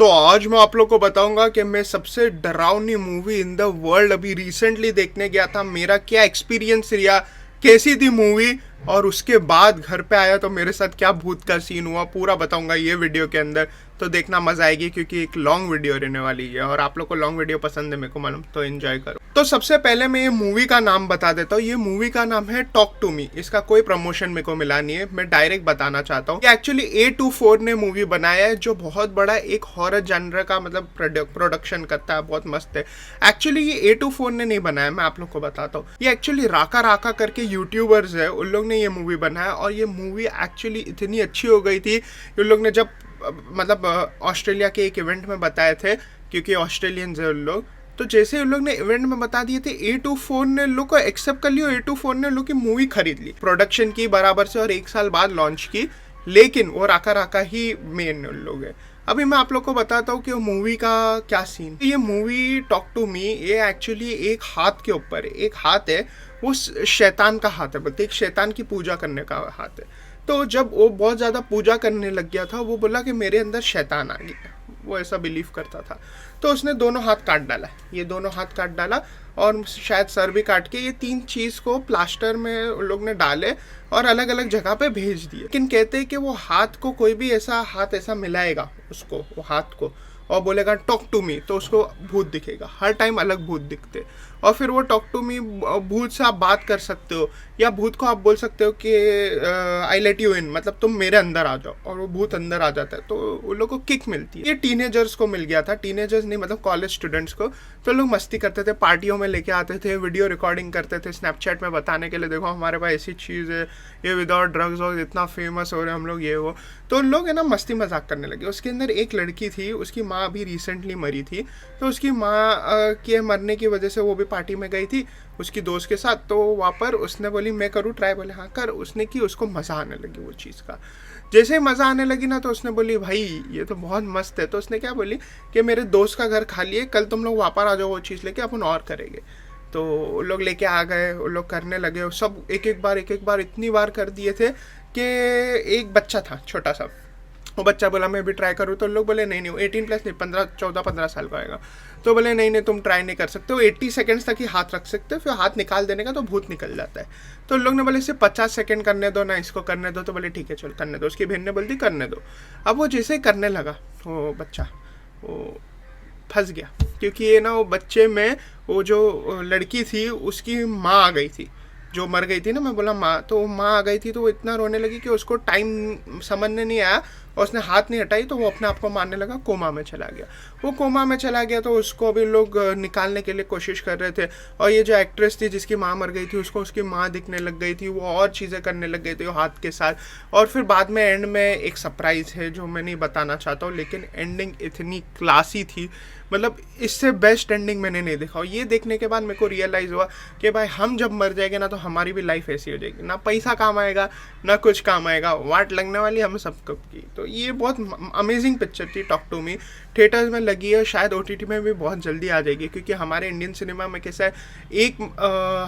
तो आज मैं आप लोग को बताऊंगा कि मैं सबसे डरावनी मूवी इन द वर्ल्ड अभी रिसेंटली देखने गया था। मेरा क्या एक्सपीरियंस रहा, कैसी थी मूवी, और उसके बाद घर पे आया तो मेरे साथ क्या भूत का सीन हुआ, पूरा बताऊंगा ये वीडियो के अंदर। तो देखना मजा आएगी क्योंकि एक लॉन्ग वीडियो रहने वाली है और आप लोग को लॉन्ग वीडियो पसंद है, मेरे को मालूम, तो एंजॉय करो। तो सबसे पहले मैं ये मूवी का नाम बता देता हूँ। ये मूवी का नाम है टॉक टू मी। इसका कोई प्रमोशन मेरे को मिला नहीं है, मैं डायरेक्ट बताना चाहता हूँ। ये एक्चुअली A24 ने मूवी बनाया है, जो बहुत बड़ा एक हॉरर जनर का मतलब प्रोडक्शन करता है, बहुत मस्त है। एक्चुअली ये A24 ने नहीं बनाया, मैं आप लोग को बताता हूँ। ये एक्चुअली राका राका करके यूट्यूबर्स है, उन लोग ने ये मूवी बनाया और ये मूवी एक्चुअली इतनी अच्छी हो गई थी। उन लोग ने जब मतलब ऑस्ट्रेलिया के एक इवेंट में बताए थे, क्योंकि ऑस्ट्रेलियंस है उन लोग, तो जैसे उन लोग ने इवेंट में बता दिए थे, A24 ने लोग को एक्सेप्ट कर लिया। A24 ने लोग की मूवी खरीद ली, प्रोडक्शन की बराबर से, और 1 साल बाद लॉन्च की। लेकिन वो राका राका ही मेन उन लोग है। अभी मैं आप लोग को बताता हूँ कि वो मूवी का क्या सीन। ये मूवी टॉक टू मी, ये एक्चुअली एक हाथ के ऊपर, एक हाथ है, वो शैतान का हाथ है, बोलते एक शैतान की पूजा करने का हाथ है। तो जब वो बहुत ज़्यादा पूजा करने लग गया था, वो बोला कि मेरे अंदर शैतान आ गया, वो ऐसा बिलीव करता था। तो उसने दोनों हाथ काट डाला, ये दोनों हाथ काट डाला और शायद सर भी काट के, ये 3 चीज़ को प्लास्टर में उन लोग ने डाले और अलग अलग जगह पे भेज दिए। लेकिन कहते हैं कि वो हाथ को कोई भी ऐसा हाथ ऐसा मिलाएगा उसको, वो हाथ को, और बोलेगा टॉक टू मी, तो उसको भूत दिखेगा। हर टाइम अलग भूत दिखते, और फिर वो टॉक टू मी, भूत से आप बात कर सकते हो, या भूत को आप बोल सकते हो कि आई लेट यू इन, मतलब तुम मेरे अंदर आ जाओ, और वो भूत अंदर आ जाता है। तो उन लोगों को किक मिलती है। ये टीनेजर्स को मिल गया था, टीनेजर्स नहीं मतलब कॉलेज स्टूडेंट्स को। तो लोग मस्ती करते थे, पार्टियों में लेके आते थे, वीडियो रिकॉर्डिंग करते थे स्नैपचैट में बताने के लिए, देखो हमारे पास ऐसी चीज़ है, ये विदाउट ड्रग्स और इतना फेमस हो रहे हैं हम लोग, ये वो। तो उन लोग है ना मस्ती मजाक करने लगे। उसके अंदर एक लड़की थी, उसकी माँ अभी रिसेंटली मरी थी, तो उसकी माँ के मरने की वजह से वो भी पार्टी में गई थी उसकी दोस्त के साथ। तो वहाँ पर उसने बोली मैं करूँ ट्राई, बोले हाँ कर। उसने की, उसको मज़ा आने लगी वो चीज़ का। जैसे ही मज़ा आने लगी ना, तो उसने बोली भाई ये तो बहुत मस्त है। तो उसने क्या बोली कि मेरे दोस्त का घर खाली है, कल तुम लोग वापस आ जाओ वो चीज़ लेके, अपन और करेंगे। तो उन लोग लेके आ गए, उन लोग करने लगे सब, एक एक बार इतनी बार कर दिए थे कि एक बच्चा था छोटा सा, वो बच्चा बोला मैं भी ट्राई करूँ। तो लोग बोले नहीं 18+ नहीं, 14-15 साल का आएगा। तो बोले नहीं तुम ट्राई नहीं कर सकते हो, 80 सेकंड्स तक ही हाथ रख सकते हो, फिर हाथ निकाल देने का तो भूत निकल जाता है। तो लोग ने बोले इसे 50 सेकंड करने दो ना, इसको करने दो। तो बोले ठीक है चल करने दो। उसकी बहन ने बोल दी करने दो। अब वो जैसे ही करने लगा, वो बच्चा वो फंस गया, क्योंकि ये ना वो बच्चे में वो जो लड़की थी उसकी माँ आ गई थी, जो मर गई थी ना, मैं बोला माँ, तो माँ आ गई थी। तो वो इतना रोने लगी कि उसको टाइम समझने नहीं आया, और उसने हाथ नहीं हटाई, तो वो अपने आप को मारने लगा, कोमा में चला गया। वो कोमा में चला गया, तो उसको भी लोग निकालने के लिए कोशिश कर रहे थे। और ये जो एक्ट्रेस थी जिसकी माँ मर गई थी, उसको उसकी माँ दिखने लग गई थी, वो और चीज़ें करने लग गई थी वो हाथ के साथ। और फिर बाद में एंड में एक सरप्राइज़ है जो मैं नहीं बताना चाहता हूँ, लेकिन एंडिंग इतनी क्लासी थी, मतलब इससे बेस्ट एंडिंग मैंने नहीं देखा। और ये देखने के बाद मेरे को रियलाइज़ हुआ कि भाई हम जब मर जाएंगे ना, तो हमारी भी लाइफ ऐसी हो जाएगी, ना पैसा काम आएगा ना कुछ काम आएगा, वाट लगने वाली हम सब कब की। तो ये बहुत अमेजिंग पिक्चर थी टॉक टू मी। थिएटर्स में लगी है, शायद OTT में भी बहुत जल्दी आ जाएगी, क्योंकि हमारे इंडियन सिनेमा में कैसा है, एक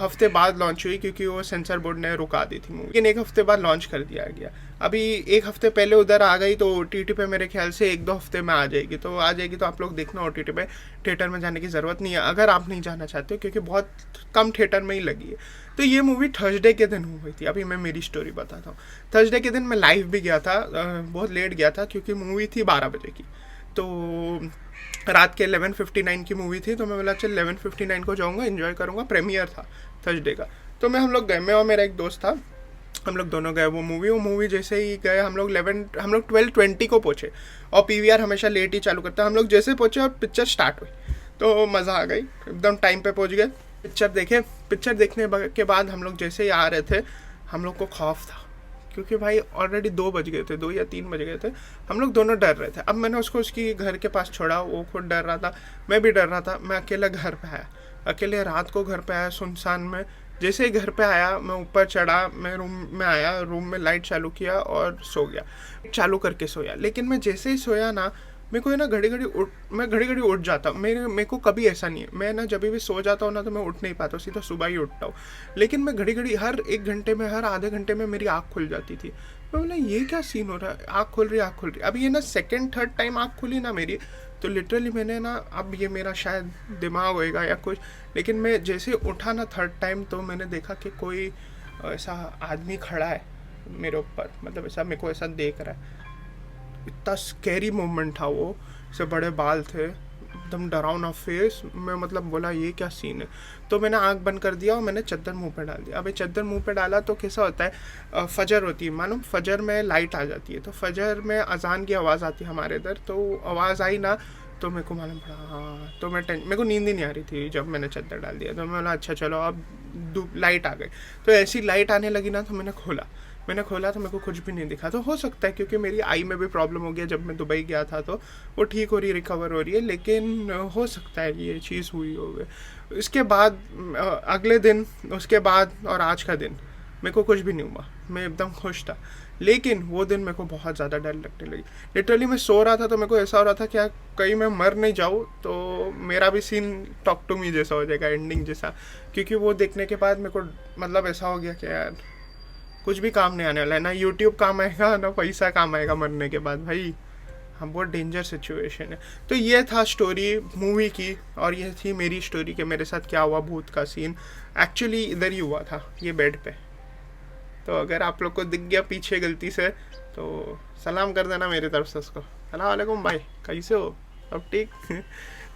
हफ्ते बाद लॉन्च हुई, क्योंकि वो सेंसर बोर्ड ने रुका दी थी मूवी, लेकिन 1 हफ्ते बाद लॉन्च कर दिया गया। अभी 1 हफ्ते पहले उधर आ गई, तो OTT पे मेरे ख्याल से 1-2 हफ्ते में आ जाएगी। तो आ जाएगी तो आप लोग देखना OTT पे, थिएटर में जाने की ज़रूरत नहीं है अगर आप नहीं जाना चाहते हो, क्योंकि बहुत कम थिएटर में ही लगी है। तो ये मूवी थर्सडे के दिन हुई थी। अभी मैं मेरी स्टोरी बताता हूँ। थर्सडे के दिन मैं लाइव भी गया था, बहुत लेट गया था क्योंकि मूवी थी 12 बजे की। तो रात के 11:59 की मूवी थी, तो मैं बोला चल 11:59 को जाऊँगा, एंजॉय करूँगा, प्रीमियर था थर्सडे का। तो हम लोग गए, मैं और मेरा एक दोस्त था, हम लोग दोनों गए वो मूवी जैसे ही गए हम लोग 12:20 को पहुँचे, और PVR हमेशा लेट ही चालू करता है। हम लोग जैसे पहुँचे और पिक्चर स्टार्ट हुई, तो मज़ा आ गई, एकदम टाइम पे पहुँच गए, पिक्चर देखे। पिक्चर देखने के बाद हम लोग जैसे ही आ रहे थे, हम लोग को खौफ था, क्योंकि भाई ऑलरेडी 2 बज गए थे, 2 या 3 बज गए थे। हम लोग दोनों डर रहे थे। अब मैंने उसको उसकी घर के पास छोड़ा, वो खुद डर रहा था, मैं भी डर रहा था। मैं अकेला घर पे आया, अकेले रात को घर पे आया सुनसान में। जैसे ही घर पे आया, मैं ऊपर चढ़ा, मैं रूम में आया, रूम में लाइट चालू किया और सो गया, चालू करके सोया। लेकिन मैं जैसे ही सोया ना, मेरे को है ना घड़ी घड़ी उठ जाता। मेरे को कभी ऐसा नहीं है, मैं ना जब भी सो जाता हूँ ना, तो मैं उठ नहीं पाता, सीधा सुबह ही उठता हूँ। लेकिन मैं घड़ी घड़ी हर 1 घंटे में, हर आधे घंटे में मेरी आँख खुल जाती थी। मैं बोला ये क्या सीन हो रहा है, आँख खुल रही, आँख खुल रही। अब ये ना सेकंड थर्ड टाइम आँख खुली ना मेरी, तो लिटरली मैंने ना, अब ये मेरा शायद दिमाग होएगा या कुछ, लेकिन मैं जैसे उठा ना थर्ड टाइम, तो मैंने देखा कि कोई ऐसा आदमी खड़ा है मेरे ऊपर, मतलब ऐसा मेरे को ऐसा देख रहा है। इतना स्कैरी मोमेंट था वो, से बड़े बाल थे, एकदम डरावना फेस। मैं मतलब बोला ये क्या सीन है, तो मैंने आंख बंद कर दिया और मैंने चद्दर मुंह पे डाल दिया। अब ये चद्दर मुंह पे डाला तो कैसा होता है, फजर होती है, मालूम फजर में लाइट आ जाती है, तो फजर में अजान की आवाज़ आती है हमारे इधर, तो आवाज़ आई ना, तो मेरे को मालूम पड़ा, हाँ, तो मेरे को नींद ही नहीं आ रही थी जब मैंने चद्दर डाल दिया। तो मैं बोला अच्छा चलो अब लाइट आ गई। तो ऐसी लाइट आने लगी ना, तो मैंने खोला तो मेरे को कुछ भी नहीं दिखा। तो हो सकता है क्योंकि मेरी आई में भी प्रॉब्लम हो गया जब मैं दुबई गया था, तो वो ठीक हो रही, रिकवर हो रही है, लेकिन हो सकता है ये चीज़ हुई होगी। इसके बाद अगले दिन, उसके बाद और आज का दिन मेरे को कुछ भी नहीं हुआ, मैं एकदम खुश था। लेकिन वो दिन मेरे को बहुत ज़्यादा डर लगने लगी। लिटरली मैं सो रहा था तो मेरे को ऐसा हो रहा था क्या कहीं मैं मर नहीं जाऊँ, तो मेरा भी सीन टॉक टू मी जैसा हो जाएगा, एंडिंग जैसा। क्योंकि वो देखने के बाद मेरे को मतलब ऐसा हो गया कि यार कुछ भी काम नहीं आने वाला है, ना यूट्यूब काम आएगा ना पैसा काम आएगा मरने के बाद भाई। हम बहुत डेंजर सिचुएशन है। तो ये था स्टोरी मूवी की, और ये थी मेरी स्टोरी कि मेरे साथ क्या हुआ, भूत का सीन एक्चुअली इधर ही हुआ था, ये बेड पे। तो अगर आप लोग को दिख गया पीछे गलती से तो सलाम कर देना मेरी तरफ से उसको, सलाम वालेकुम भाई, कैसे हो, सब ठीक।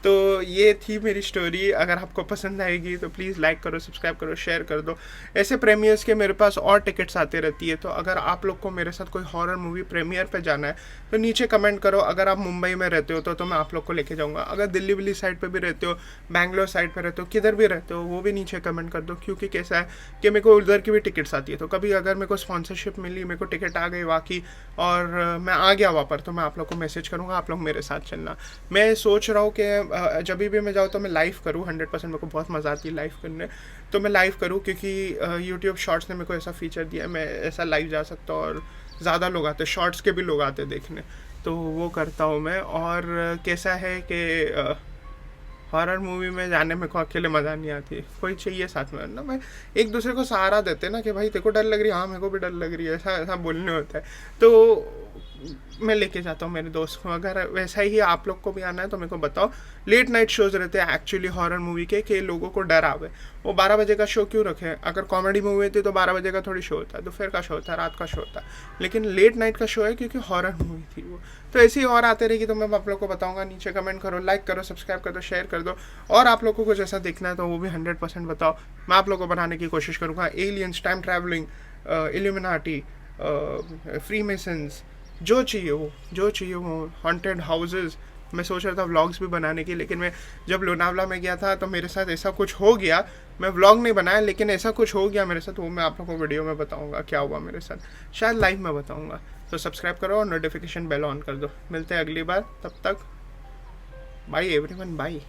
तो ये थी मेरी स्टोरी। अगर आपको पसंद आएगी तो प्लीज़ लाइक करो, सब्सक्राइब करो, शेयर कर दो। ऐसे प्रीमियर्स के मेरे पास और टिकट्स आती रहती है, तो अगर आप लोग को मेरे साथ कोई हॉरर मूवी प्रीमियर पे जाना है तो नीचे कमेंट करो। अगर आप मुंबई में रहते हो तो मैं आप लोग को लेके जाऊँगा। अगर दिल्ली विल्ली साइड पर भी रहते हो, बैंगलोर साइड पर रहते हो, किधर भी रहते हो, वो भी नीचे कमेंट कर दो। क्योंकि कैसा है कि मेरे को उधर की भी टिकट्स आती है, तो कभी अगर मेरे को स्पॉन्सरशिप मिली, मेरे को टिकट आ गई वाकई, और मैं आ गया वहाँ पर, तो मैं आप लोग को मैसेज करूँगा, आप लोग मेरे साथ चलना। मैं सोच रहा हूँ कि जब भी मैं जाऊँ तो मैं लाइव करूँ 100%। मेरे को बहुत मज़ा आती है लाइव करने, तो मैं लाइव करूँ, क्योंकि यूट्यूब शॉर्ट्स ने मेरे को ऐसा फीचर दिया है, मैं ऐसा लाइव जा सकता हूँ, और ज़्यादा लोग आते, शॉर्ट्स के भी लोग आते देखने, तो वो करता हूँ मैं। और कैसा है कि हॉरर मूवी में जाने में को अकेले मज़ा नहीं आती, कोई चाहिए साथ में ना। मैं एक दूसरे को सहारा देते ना कि भाई तेरे को डर लग रही है, हाँ मेरे को भी डर लग रही है, ऐसा ऐसा बोलने होता है। तो मैं लेके जाता हूँ मेरे दोस्त को। अगर वैसा ही आप लोग को भी आना है तो मेरे को बताओ। लेट नाइट शोज़ रहते हैं एक्चुअली हॉरर मूवी के, कि लोगों को डर आवे। वो 12 बजे का शो क्यों रखे? अगर कॉमेडी मूवी होती तो 12 बजे का थोड़ी शो होता है, दोपहर का शो होता है, रात का शो होता है, लेकिन लेट नाइट का शो है क्योंकि हॉरर मूवी थी वो। तो ऐसी और आते रहेगी तो मैं आप लोग को बताऊंगा। नीचे कमेंट करो, लाइक करो, सब्सक्राइब कर दो, शेयर कर दो। और आप लोग को कुछ ऐसा देखना है तो वो भी 100% बताओ, मैं आप लोग को बनाने की कोशिश करूँगा। Aliens, time travelling, illuminati, free masons, जो चाहिए वो हॉन्टेड हाउसेस। मैं सोच रहा था व्लॉग्स भी बनाने की, लेकिन मैं जब लोनावला में गया था तो मेरे साथ ऐसा कुछ हो गया। मैं व्लॉग नहीं बनाया, लेकिन ऐसा कुछ हो गया मेरे साथ, वो मैं आप लोगों को वीडियो में बताऊंगा क्या हुआ मेरे साथ, शायद लाइव में बताऊंगा। तो सब्सक्राइब करो और नोटिफिकेशन बेल ऑन कर दो। मिलते हैं अगली बार, तब तक बाय एवरीवन, बाय।